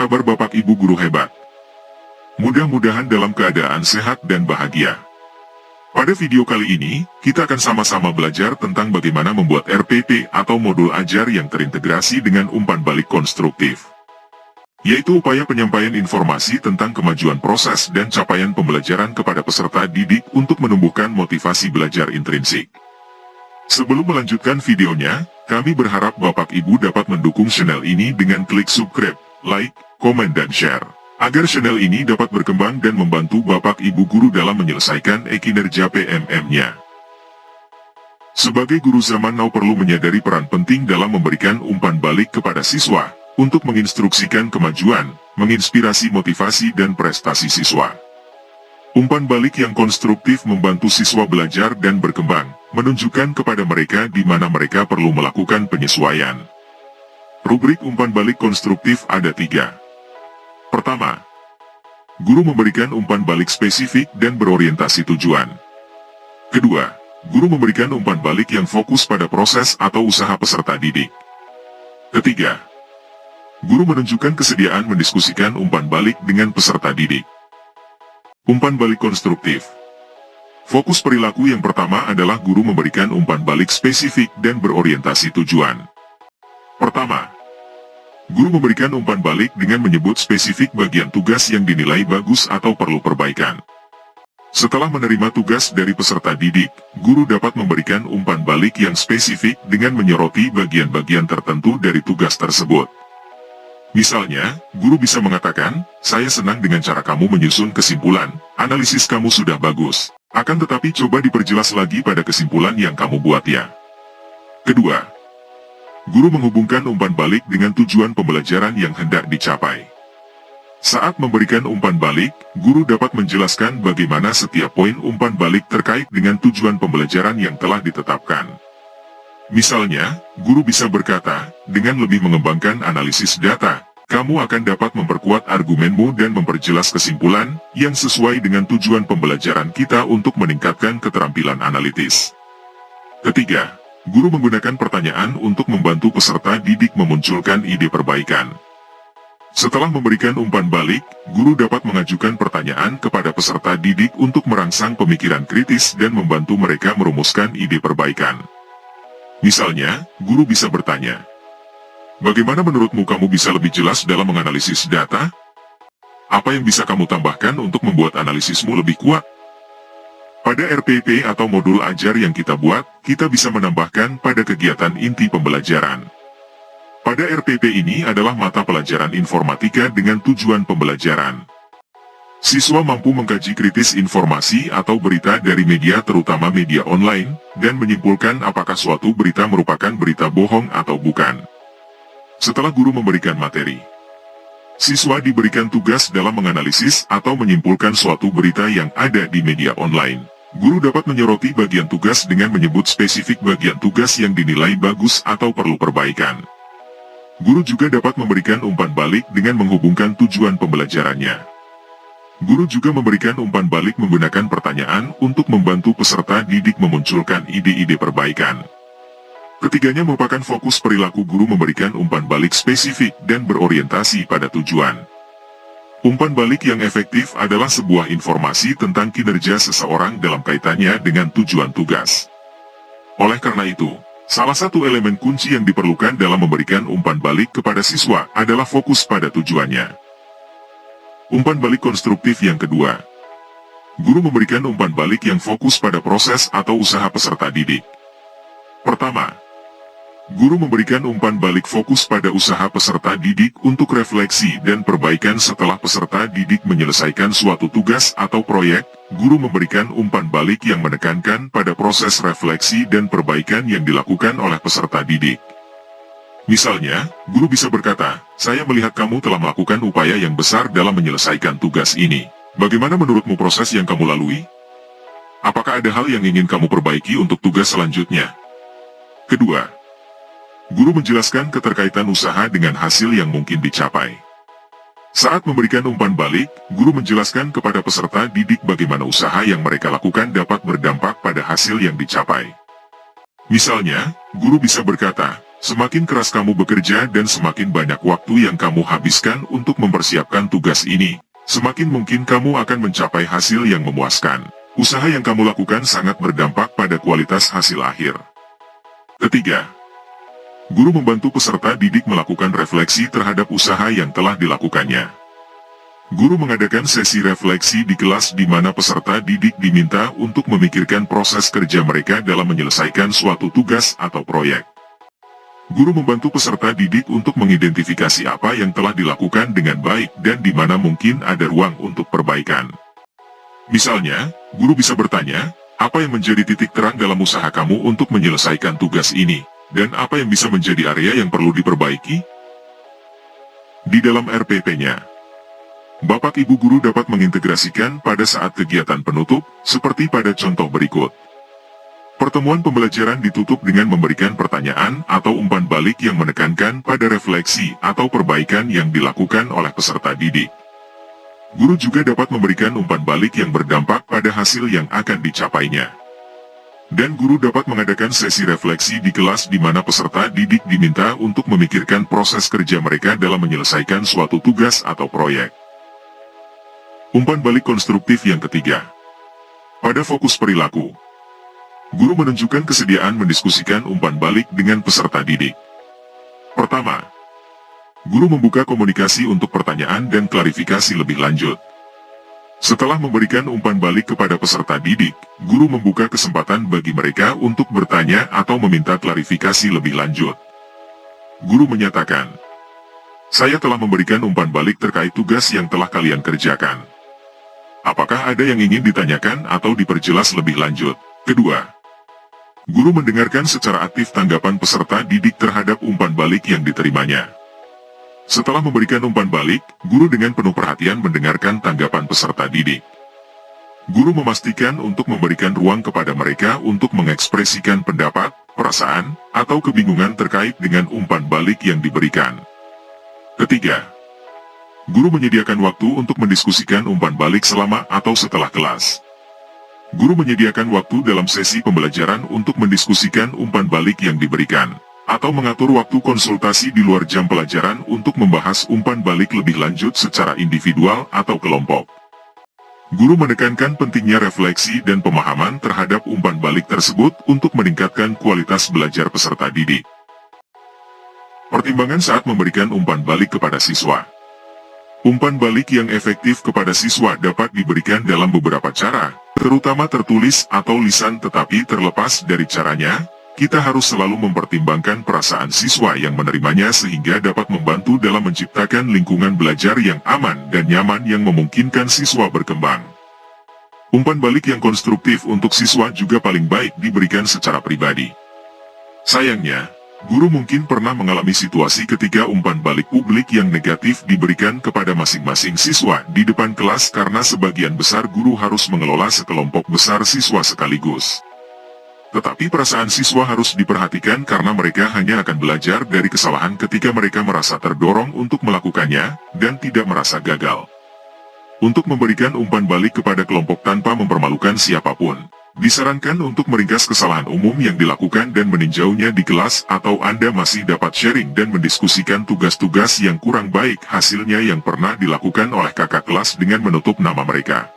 kabar Bapak Ibu guru hebat? Mudah-mudahan dalam keadaan sehat dan bahagia. Pada video kali ini, kita akan sama-sama belajar tentang bagaimana membuat RPP atau modul ajar yang terintegrasi dengan umpan balik konstruktif. Yaitu upaya penyampaian informasi tentang kemajuan proses dan capaian pembelajaran kepada peserta didik untuk menumbuhkan motivasi belajar intrinsik. Sebelum melanjutkan videonya, kami berharap Bapak Ibu dapat mendukung channel ini dengan klik subscribe, like, komen dan share, agar channel ini dapat berkembang dan membantu Bapak Ibu guru dalam menyelesaikan kinerja PMM-nya. Sebagai guru zaman now perlu menyadari peran penting dalam memberikan umpan balik kepada siswa, untuk menginstruksikan kemajuan, menginspirasi motivasi dan prestasi siswa. Umpan balik yang konstruktif membantu siswa belajar dan berkembang, menunjukkan kepada mereka di mana mereka perlu melakukan penyesuaian. Rubrik umpan balik konstruktif ada 3. Pertama, guru memberikan umpan balik spesifik dan berorientasi tujuan. Kedua, guru memberikan umpan balik yang fokus pada proses atau usaha peserta didik. Ketiga, guru menunjukkan kesediaan mendiskusikan umpan balik dengan peserta didik. Umpan balik konstruktif. Fokus perilaku yang pertama adalah guru memberikan umpan balik spesifik dan berorientasi tujuan. Pertama, guru memberikan umpan balik dengan menyebut spesifik bagian tugas yang dinilai bagus atau perlu perbaikan. Setelah menerima tugas dari peserta didik, guru dapat memberikan umpan balik yang spesifik dengan menyoroti bagian-bagian tertentu dari tugas tersebut. Misalnya, guru bisa mengatakan, saya senang dengan cara kamu menyusun kesimpulan, analisis kamu sudah bagus. Akan tetapi coba diperjelas lagi pada kesimpulan yang kamu buat ya. Kedua, guru menghubungkan umpan balik dengan tujuan pembelajaran yang hendak dicapai. Saat memberikan umpan balik, guru dapat menjelaskan bagaimana setiap poin umpan balik terkait dengan tujuan pembelajaran yang telah ditetapkan. Misalnya, guru bisa berkata, dengan lebih mengembangkan analisis data, kamu akan dapat memperkuat argumenmu dan memperjelas kesimpulan yang sesuai dengan tujuan pembelajaran kita untuk meningkatkan keterampilan analitis. Ketiga, guru menggunakan pertanyaan untuk membantu peserta didik memunculkan ide perbaikan. Setelah memberikan umpan balik, guru dapat mengajukan pertanyaan kepada peserta didik untuk merangsang pemikiran kritis dan membantu mereka merumuskan ide perbaikan. Misalnya, guru bisa bertanya, bagaimana menurutmu kamu bisa lebih jelas dalam menganalisis data? Apa yang bisa kamu tambahkan untuk membuat analisismu lebih kuat? Pada RPP atau modul ajar yang kita buat, kita bisa menambahkan pada kegiatan inti pembelajaran. Pada RPP ini adalah mata pelajaran informatika dengan tujuan pembelajaran. Siswa mampu mengkaji kritis informasi atau berita dari media terutama media online, dan menyimpulkan apakah suatu berita merupakan berita bohong atau bukan. Setelah guru memberikan materi, siswa diberikan tugas dalam menganalisis atau menyimpulkan suatu berita yang ada di media online. Guru dapat menyoroti bagian tugas dengan menyebut spesifik bagian tugas yang dinilai bagus atau perlu perbaikan. Guru juga dapat memberikan umpan balik dengan menghubungkan tujuan pembelajarannya. Guru juga memberikan umpan balik menggunakan pertanyaan untuk membantu peserta didik memunculkan ide-ide perbaikan. Ketiganya merupakan fokus perilaku guru memberikan umpan balik spesifik dan berorientasi pada tujuan. Umpan balik yang efektif adalah sebuah informasi tentang kinerja seseorang dalam kaitannya dengan tujuan tugas. Oleh karena itu, salah satu elemen kunci yang diperlukan dalam memberikan umpan balik kepada siswa adalah fokus pada tujuannya. Umpan balik konstruktif yang kedua. Guru memberikan umpan balik yang fokus pada proses atau usaha peserta didik. Pertama, guru memberikan umpan balik fokus pada usaha peserta didik untuk refleksi dan perbaikan setelah peserta didik menyelesaikan suatu tugas atau proyek. Guru memberikan umpan balik yang menekankan pada proses refleksi dan perbaikan yang dilakukan oleh peserta didik. Misalnya, guru bisa berkata, saya melihat kamu telah melakukan upaya yang besar dalam menyelesaikan tugas ini. Bagaimana menurutmu proses yang kamu lalui? Apakah ada hal yang ingin kamu perbaiki untuk tugas selanjutnya? Kedua, guru menjelaskan keterkaitan usaha dengan hasil yang mungkin dicapai. Saat memberikan umpan balik, guru menjelaskan kepada peserta didik bagaimana usaha yang mereka lakukan dapat berdampak pada hasil yang dicapai. Misalnya, guru bisa berkata, Semakin keras kamu bekerja dan semakin banyak waktu yang kamu habiskan untuk mempersiapkan tugas ini, semakin mungkin kamu akan mencapai hasil yang memuaskan. Usaha yang kamu lakukan sangat berdampak pada kualitas hasil akhir. Ketiga, guru membantu peserta didik melakukan refleksi terhadap usaha yang telah dilakukannya. Guru mengadakan sesi refleksi di kelas di mana peserta didik diminta untuk memikirkan proses kerja mereka dalam menyelesaikan suatu tugas atau proyek. Guru membantu peserta didik untuk mengidentifikasi apa yang telah dilakukan dengan baik dan di mana mungkin ada ruang untuk perbaikan. Misalnya, guru bisa bertanya, apa yang menjadi titik terang dalam usaha kamu untuk menyelesaikan tugas ini, dan apa yang bisa menjadi area yang perlu diperbaiki? Di dalam RPP-nya, Bapak Ibu guru dapat mengintegrasikan pada saat kegiatan penutup, seperti pada contoh berikut. Pertemuan pembelajaran ditutup dengan memberikan pertanyaan atau umpan balik yang menekankan pada refleksi atau perbaikan yang dilakukan oleh peserta didik. Guru juga dapat memberikan umpan balik yang berdampak pada hasil yang akan dicapainya. Dan guru dapat mengadakan sesi refleksi di kelas di mana peserta didik diminta untuk memikirkan proses kerja mereka dalam menyelesaikan suatu tugas atau proyek. Umpan balik konstruktif yang ketiga. Pada fokus perilaku, guru menunjukkan kesediaan mendiskusikan umpan balik dengan peserta didik. Pertama, guru membuka komunikasi untuk pertanyaan dan klarifikasi lebih lanjut. Setelah memberikan umpan balik kepada peserta didik, guru membuka kesempatan bagi mereka untuk bertanya atau meminta klarifikasi lebih lanjut. Guru menyatakan, "Saya telah memberikan umpan balik terkait tugas yang telah kalian kerjakan. Apakah ada yang ingin ditanyakan atau diperjelas lebih lanjut?" Kedua, guru mendengarkan secara aktif tanggapan peserta didik terhadap umpan balik yang diterimanya. Setelah memberikan umpan balik, guru dengan penuh perhatian mendengarkan tanggapan peserta didik. Guru memastikan untuk memberikan ruang kepada mereka untuk mengekspresikan pendapat, perasaan, atau kebingungan terkait dengan umpan balik yang diberikan. Ketiga, guru menyediakan waktu untuk mendiskusikan umpan balik selama atau setelah kelas. Guru menyediakan waktu dalam sesi pembelajaran untuk mendiskusikan umpan balik yang diberikan, atau mengatur waktu konsultasi di luar jam pelajaran untuk membahas umpan balik lebih lanjut secara individual atau kelompok. Guru menekankan pentingnya refleksi dan pemahaman terhadap umpan balik tersebut untuk meningkatkan kualitas belajar peserta didik. Pertimbangan saat memberikan umpan balik kepada siswa. Umpan balik yang efektif kepada siswa dapat diberikan dalam beberapa cara, terutama tertulis atau lisan, tetapi terlepas dari caranya, kita harus selalu mempertimbangkan perasaan siswa yang menerimanya sehingga dapat membantu dalam menciptakan lingkungan belajar yang aman dan nyaman yang memungkinkan siswa berkembang. Umpan balik yang konstruktif untuk siswa juga paling baik diberikan secara pribadi. Sayangnya, guru mungkin pernah mengalami situasi ketika umpan balik publik yang negatif diberikan kepada masing-masing siswa di depan kelas karena sebagian besar guru harus mengelola sekelompok besar siswa sekaligus. Tetapi perasaan siswa harus diperhatikan karena mereka hanya akan belajar dari kesalahan ketika mereka merasa terdorong untuk melakukannya, dan tidak merasa gagal. Untuk memberikan umpan balik kepada kelompok tanpa mempermalukan siapapun, disarankan untuk meringkas kesalahan umum yang dilakukan dan meninjaunya di kelas, atau Anda masih dapat sharing dan mendiskusikan tugas-tugas yang kurang baik hasilnya yang pernah dilakukan oleh kakak kelas dengan menutup nama mereka.